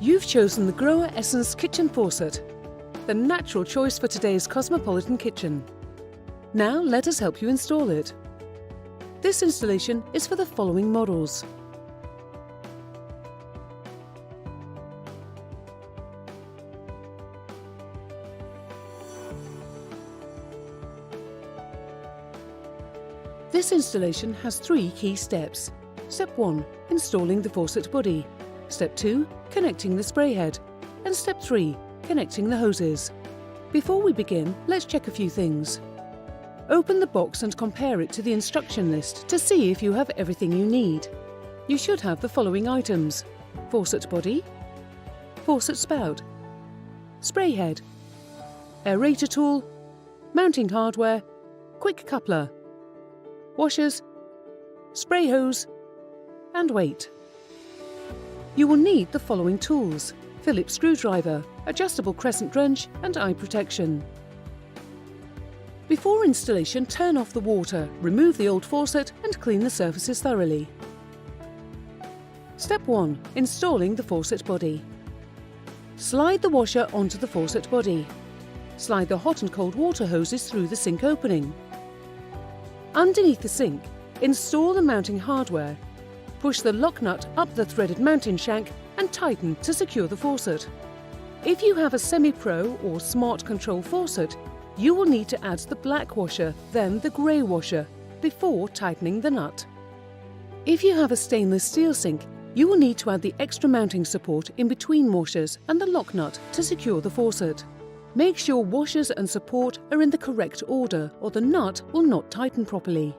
You've chosen the GROHE Essence Kitchen Faucet, the natural choice for today's cosmopolitan kitchen. Now let us help you install it. This installation is for the following models: This installation has 3 key steps. Step 1. Installing the faucet body. Step 2. Connecting the spray head. And Step 3. Connecting the hoses. Before we begin, let's check a few things. Open the box and compare it to the instruction list to see if you have everything you need. You should have the following items: faucet body, faucet spout, spray head, aerator tool, mounting hardware, quick coupler, washers, spray hose, and weight. You will need the following tools: Phillips screwdriver, adjustable crescent wrench, and eye protection. Before installation, turn off the water, remove the old faucet, and clean the surfaces thoroughly. Step 1. Installing the faucet body. Slide the washer onto the faucet body. Slide the hot and cold water hoses through the sink opening. Underneath the sink, install the mounting hardware. Push the lock nut up the threaded mounting shank and tighten to secure the faucet. If you have a semi-pro or smart control faucet, you will need to add the black washer, then the grey washer, before tightening the nut. If you have a stainless steel sink, you will need to add the extra mounting support in between washers and the lock nut to secure the faucet. Make sure washers and support are in the correct order, or the nut will not tighten properly.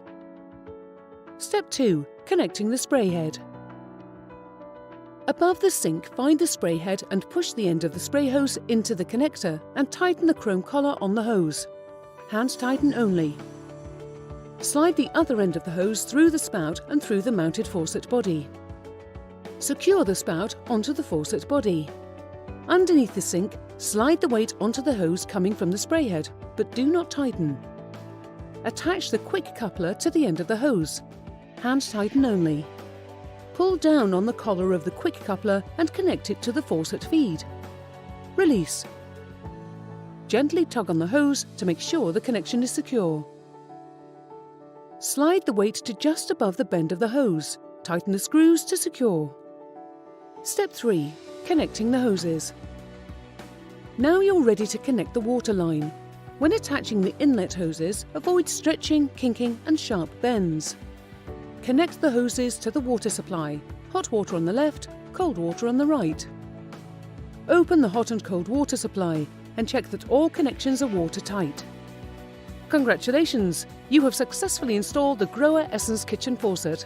Step 2. Connecting the spray head. Above the sink, find the spray head and push the end of the spray hose into the connector and tighten the chrome collar on the hose. Hand tighten only. Slide the other end of the hose through the spout and through the mounted faucet body. Secure the spout onto the faucet body. Underneath the sink, slide the weight onto the hose coming from the spray head, but do not tighten. Attach the quick coupler to the end of the hose. Hand tighten only. Pull down on the collar of the quick coupler and connect it to the faucet feed. Release. Gently tug on the hose to make sure the connection is secure. Slide the weight to just above the bend of the hose. Tighten the screws to secure. Step 3. Connecting the hoses. Now you're ready to connect the water line. When attaching the inlet hoses, avoid stretching, kinking, and sharp bends. Connect the hoses to the water supply. Hot water on the left, cold water on the right. Open the hot and cold water supply and check that all connections are watertight. Congratulations! You have successfully installed the GROHE Essence Kitchen Faucet.